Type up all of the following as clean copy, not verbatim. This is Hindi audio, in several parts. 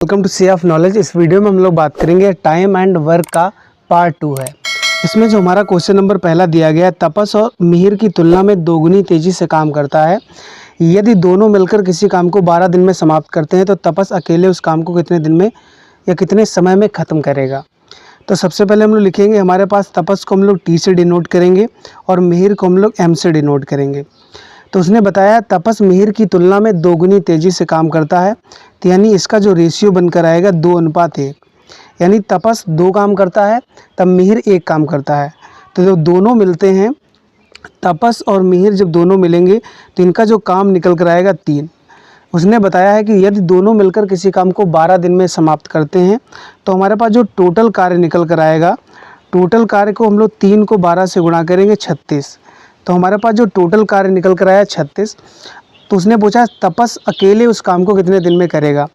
Welcome to sea of knowledge. इस वीडियो में हम लोग बात करेंगे टाइम एंड वर्क का पार्ट 2 है। इसमें जो हमारा क्वेश्चन नंबर पहला दिया गया है, तपस और मिहिर की तुलना में दोगुनी तेजी से काम करता है। यदि दोनों मिलकर किसी काम को 12 दिन में समाप्त करते हैं तो तपस अकेले उस काम को कितने दिन में या कितने समय में ख़त्म करेगा। तो सबसे पहले हम लोग लिखेंगे, हमारे पास तपस को हम लोग टी से डिनोट करेंगे और मिहिर को हम लोग एम से डिनोट करेंगे। तो उसने बताया तपस मिहिर की तुलना में दोगुनी तेज़ी से काम करता है, तो यानी इसका जो रेशियो बनकर आएगा 2:1, यानी तपस 2 काम करता है तब मिहिर 1 काम करता है। तो जब दोनों मिलते हैं, तपस और मिहिर जब दोनों मिलेंगे तो इनका जो काम निकल कर आएगा 3। उसने बताया है कि यदि दोनों मिलकर किसी काम को 12 दिन में समाप्त करते हैं तो हमारे पास जो टोटल कार्य निकल कर आएगा, टोटल कार्य को हम लोग 3 को 12 से गुणा करेंगे 36। तो हमारे पास जो टोटल कार्य निकल कर आया 36। तो उसने पूछा तपस अकेले उस काम को कितने दिन में करेगा।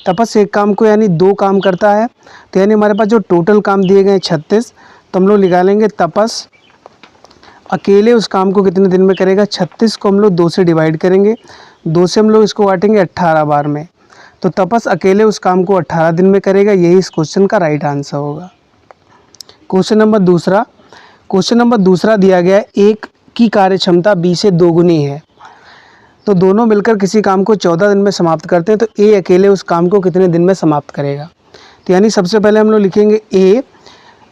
तपस एक काम को यानी 2 काम करता है, तो यानी हमारे पास जो टोटल काम दिए गए 36, तो हम लोग निकालेंगे तपस अकेले उस काम को कितने दिन में करेगा। 36 को हम लोग 2 से डिवाइड करेंगे, 2 से हम लोग इसको काटेंगे 18 बार में। तो तपस अकेले उस काम को 18 दिन में करेगा। यही इस क्वेश्चन का राइट आंसर होगा। क्वेश्चन नंबर दूसरा दिया गया है, एक की कार्य क्षमता बी से दोगुनी है। तो दोनों मिलकर किसी काम को 14 दिन में समाप्त करते हैं, तो ए अकेले उस काम को कितने दिन में समाप्त करेगा। तो यानी सबसे पहले हम लोग लिखेंगे ए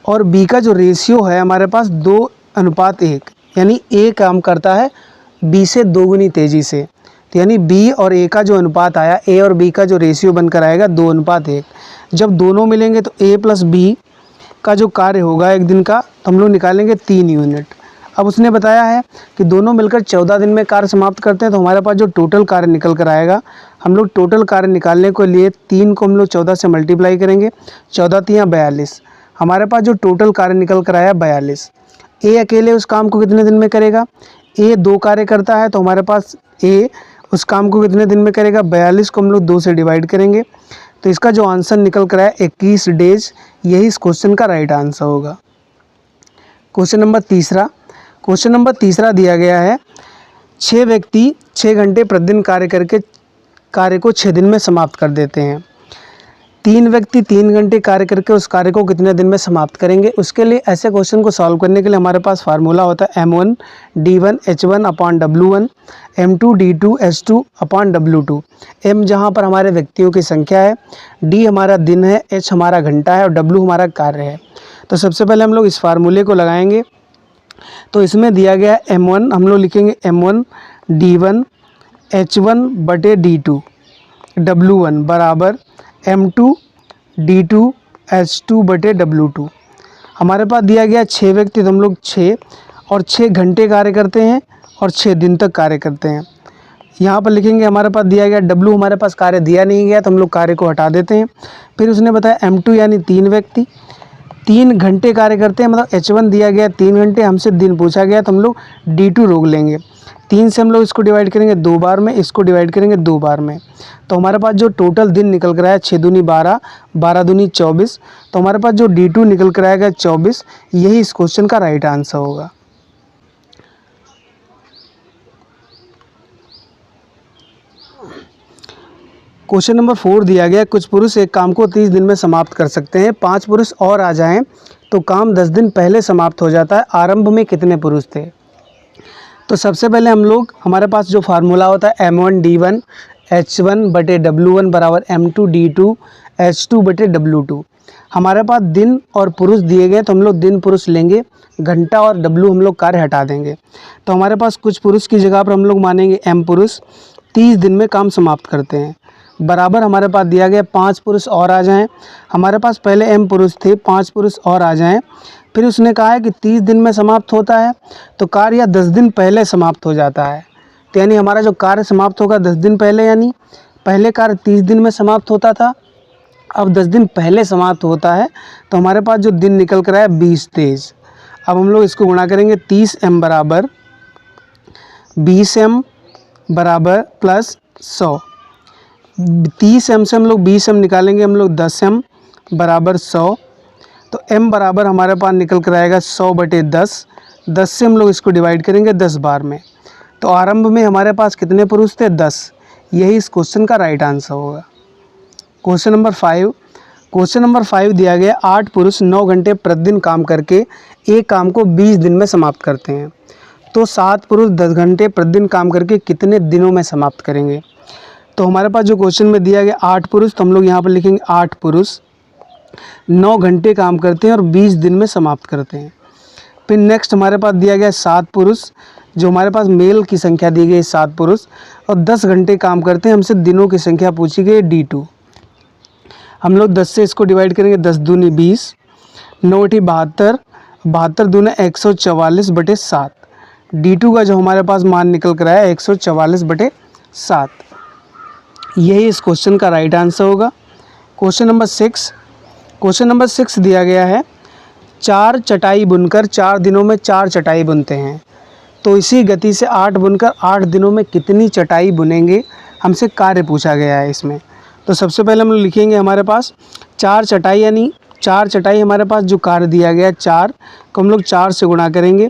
और बी का जो रेशियो है हमारे पास 2:1, यानी ए काम करता है बी से दोगुनी तेज़ी से। तो यानी बी और ए का जो अनुपात आया, ए और बी का जो रेशियो बनकर आएगा 2:1। जब दोनों मिलेंगे तो ए प्लस बी का जो कार्य होगा एक दिन का, तो हम लोग निकालेंगे 3 यूनिट। अब उसने बताया है कि दोनों मिलकर 14 दिन में कार्य समाप्त करते हैं, तो हमारे पास जो टोटल कार्य निकल कर आएगा, हम लोग टोटल कार्य निकालने के लिए 3 को हम लोग 14 से मल्टीप्लाई करेंगे, 14 3 42। हमारे पास जो टोटल कार्य निकल कर आया 42। ए अकेले उस काम को कितने दिन में करेगा। ए 2 कार्य करता है, तो हमारे पास ए उस काम को कितने दिन में करेगा। 42 को हम लोग 2 से डिवाइड करेंगे, तो इसका जो आंसर निकल कर आया 21 डेज। यही इस क्वेश्चन का राइट आंसर होगा। क्वेश्चन नंबर तीसरा दिया गया है, 6 व्यक्ति 6 घंटे प्रतिदिन कार्य को 6 दिन में समाप्त कर देते हैं। 3 व्यक्ति 3 घंटे कार्य करके उस कार्य को कितने दिन में समाप्त करेंगे। उसके लिए ऐसे क्वेश्चन को सॉल्व करने के लिए हमारे पास फार्मूला होता है M1 D1 H1 upon W1, M2 D2 H2 upon W2। M जहाँ पर हमारे व्यक्तियों की संख्या है, D हमारा दिन है, H हमारा घंटा है और W हमारा कार्य है। तो सबसे पहले हम लोग इस फार्मूले को लगाएंगे। तो इसमें दिया गया है M1, हम लोग लिखेंगे M1 D1 H1 बटे D2 W1 बराबर M2 D2 H2 बटे W2। हमारे पास दिया गया 6 व्यक्ति, तो हम लोग 6 और 6 घंटे कार्य करते हैं और 6 दिन तक कार्य करते हैं। यहाँ पर लिखेंगे, हमारे पास दिया गया W, हमारे पास कार्य दिया नहीं गया तो हम लोग कार्य को हटा देते हैं। फिर उसने बताया M2 यानी 3 व्यक्ति 3 घंटे कार्य करते हैं, मतलब H1 दिया गया 3 घंटे, हमसे दिन पूछा गया तो हम लोग D2 रोक लेंगे। 3 से हम लोग इसको डिवाइड करेंगे 2 बार में, इसको डिवाइड करेंगे 2 बार में। तो हमारे पास जो टोटल दिन निकल कर आया 6 दूनी 12, 12 दूनी 24। तो हमारे पास जो D2 निकल कर आएगा 24। यही इस क्वेश्चन का राइट आंसर होगा। क्वेश्चन नंबर 4 दिया गया, कुछ पुरुष एक काम को 30 दिन में समाप्त कर सकते हैं, 5 पुरुष और आ जाएं तो काम 10 दिन पहले समाप्त हो जाता है। आरंभ में कितने पुरुष थे। तो सबसे पहले हम लोग, हमारे पास जो फार्मूला होता है M1 D1 H1 बटे W1 बराबर M2 D2 H2 बटे W2। हमारे पास दिन और पुरुष दिए गए, तो हम लोग दिन पुरुष लेंगे, घंटा और W हम लोग कार्य हटा देंगे। तो हमारे पास कुछ पुरुष की जगह पर हम लोग मानेंगे M पुरुष 30 दिन में काम समाप्त करते हैं, बराबर हमारे पास दिया गया 5 पुरुष और आ जाएं। हमारे पास पहले M पुरुष थे, 5 पुरुष और आ जाएं। फिर उसने कहा है कि 30 दिन में समाप्त होता है, तो कार्य 10 दिन पहले समाप्त हो जाता है। तो यानी हमारा जो कार्य समाप्त होगा 10 दिन पहले, यानी पहले कार्य 30 दिन में समाप्त होता था, अब 10 दिन पहले समाप्त होता है। तो हमारे पास जो दिन निकल कर आया 20 डेज। अब हम लोग इसको गुणा करेंगे, 30M बराबर 20M बराबर प्लस 100। 30M से हम लोग 20M निकालेंगे, हम लोग 10M बराबर 100। तो M बराबर हमारे पास निकल कर आएगा 100 बटे 10। 10 से हम लोग इसको डिवाइड करेंगे 10 बार में। तो आरंभ में हमारे पास कितने पुरुष थे, 10। यही इस क्वेश्चन का राइट आंसर होगा। क्वेश्चन नंबर 5 दिया गया 8 पुरुष 9 घंटे प्रतिदिन काम करके एक काम को 20 दिन में समाप्त करते हैं, तो 7 पुरुष 10 घंटे प्रतिदिन काम करके कितने दिनों में समाप्त करेंगे। तो हमारे पास जो क्वेश्चन में दिया गया 8 पुरुष, तो हम लोग यहाँ पर लिखेंगे 8 पुरुष 9 घंटे काम करते हैं और 20 दिन में समाप्त करते हैं। फिर नेक्स्ट हमारे पास दिया गया 7 पुरुष, जो हमारे पास मेल की संख्या दी गई 7 पुरुष और 10 घंटे काम करते हैं, हमसे दिनों की संख्या पूछी गई D2। हम लोग 10 से इसको डिवाइड करेंगे, 10 दूनी 20, 9 × 72, 72 दूना 144/7। D2 का जो हमारे पास मान निकल कर आया 144/7। यही इस क्वेश्चन का राइट आंसर होगा। क्वेश्चन नंबर 6 दिया गया है 4 चटाई बुनकर 4 दिनों में 4 चटाई बुनते हैं, तो इसी गति से 8 बुनकर 8 दिनों में कितनी चटाई बुनेंगे, हमसे कार्य पूछा गया है इसमें। तो सबसे पहले हम लोग लिखेंगे हमारे पास 4 चटाई, यानी 4 चटाई हमारे पास जो कार्य दिया गया है 4 को हम लोग 4 से गुणा करेंगे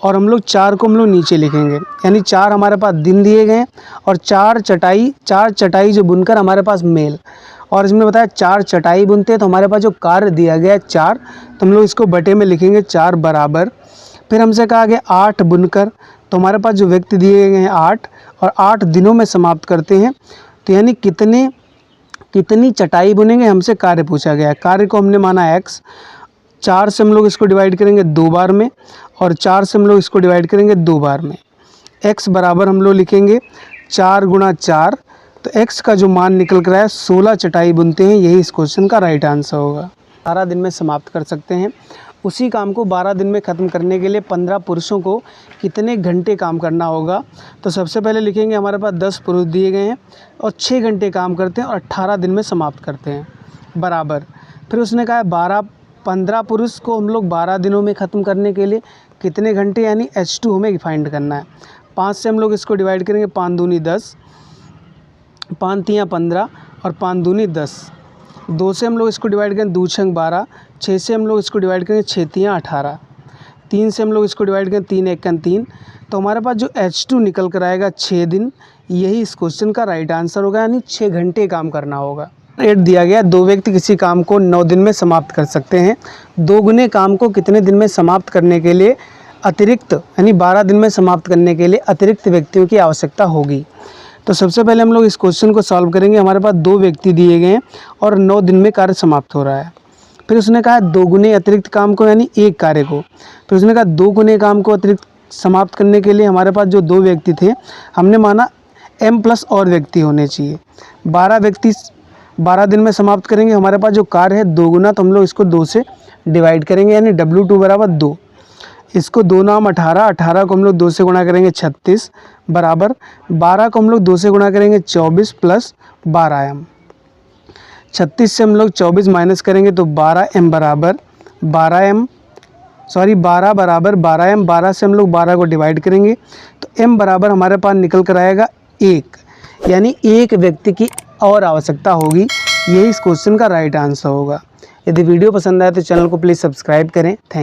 और हम लोग 4 को हम लोग नीचे लिखेंगे, यानी 4 हमारे पास दिन दिए गए हैं और 4 चटाई जो बुनकर हमारे पास मेल, और इसमें बताया 4 चटाई बुनते हैं, तो हमारे पास जो कार्य दिया गया है 4, तो हम लोग इसको बटे में लिखेंगे 4 बराबर। फिर हमसे कहा गया 8 बुनकर, तो हमारे पास जो व्यक्ति दिए गए हैं 8 और 8 दिनों में समाप्त करते हैं, तो यानी कितनी चटाई बुनेंगे, हमसे कार्य पूछा गया है। कार्य को हमने माना x, 4 से हम लोग इसको डिवाइड करेंगे 2 बार में और 4 से हम लोग इसको डिवाइड करेंगे 2 बार में। x बराबर हम लोग लिखेंगे 4 × 4, तो x का जो मान निकल कर आया 16 चटाई बुनते हैं, यही इस क्वेश्चन का राइट आंसर होगा। 12 दिन में समाप्त कर सकते हैं। उसी काम को 12 दिन में ख़त्म करने के लिए 15 पुरुषों को कितने घंटे काम करना होगा। तो सबसे पहले लिखेंगे हमारे पास 10 पुरुष दिए गए हैं और 6 घंटे काम करते हैं और 18 दिन में समाप्त करते हैं, बराबर। फिर उसने कहा 15 पुरुष को हम लोग 12 दिनों में ख़त्म करने के लिए कितने घंटे, यानी H2 हमें फाइंड करना है। 5 से हम लोग इसको डिवाइड करेंगे, 5 दूनी 10, 5 तियाँ 15 और 5 दूनी 10। 2 से हम लोग इसको डिवाइड करेंगे, 2 छंग 12, 6 से हम लोग इसको डिवाइड करेंगे, 6 तियाँ 18, 3 से हम लोग इसको डिवाइड करेंगे, 3 एकन 3। तो हमारे पास जो H2 निकल कर आएगा 6 दिन, यही इस क्वेश्चन का राइट आंसर होगा, यानी 6 घंटे काम करना होगा। 8 दिया गया 2 व्यक्ति किसी काम को 9 दिन में समाप्त कर सकते हैं, 2 गुने काम को कितने दिन में समाप्त करने के लिए अतिरिक्त, यानी 12 दिन में समाप्त करने के लिए अतिरिक्त व्यक्तियों की आवश्यकता होगी। तो सबसे पहले हम लोग इस क्वेश्चन को सॉल्व करेंगे। हमारे पास 2 व्यक्ति दिए गए हैं और 9 दिन में कार्य समाप्त हो रहा है। फिर उसने कहा 2 गुने अतिरिक्त काम को, यानी एक कार्य को। फिर उसने कहा 2 गुने काम को अतिरिक्त समाप्त करने के लिए हमारे पास जो 2 व्यक्ति थे, हमने माना m+ और व्यक्ति होने चाहिए। 12 व्यक्ति 12 दिन में समाप्त करेंगे। हमारे पास जो कार्य है 2 गुना, तो हम लोग इसको 2 से डिवाइड करेंगे, यानी W2 बराबर 2। इसको 2 नाम 18, 18 को हम लोग 2 से गुणा करेंगे 36 बराबर 12 को हम लोग 2 से गुणा करेंगे 24 + 12m। 36 से हम लोग 24 माइनस करेंगे तो 12m बराबर 12m, 12 बराबर 12m। 12 से हम लोग 12 को डिवाइड करेंगे तो m बराबर हमारे पास निकल कर आएगा 1, यानी एक व्यक्ति की और आवश्यकता होगी। यही इस क्वेश्चन का राइट आंसर होगा। यदि वीडियो पसंद आए तो चैनल को प्लीज़ सब्सक्राइब करें। थैंक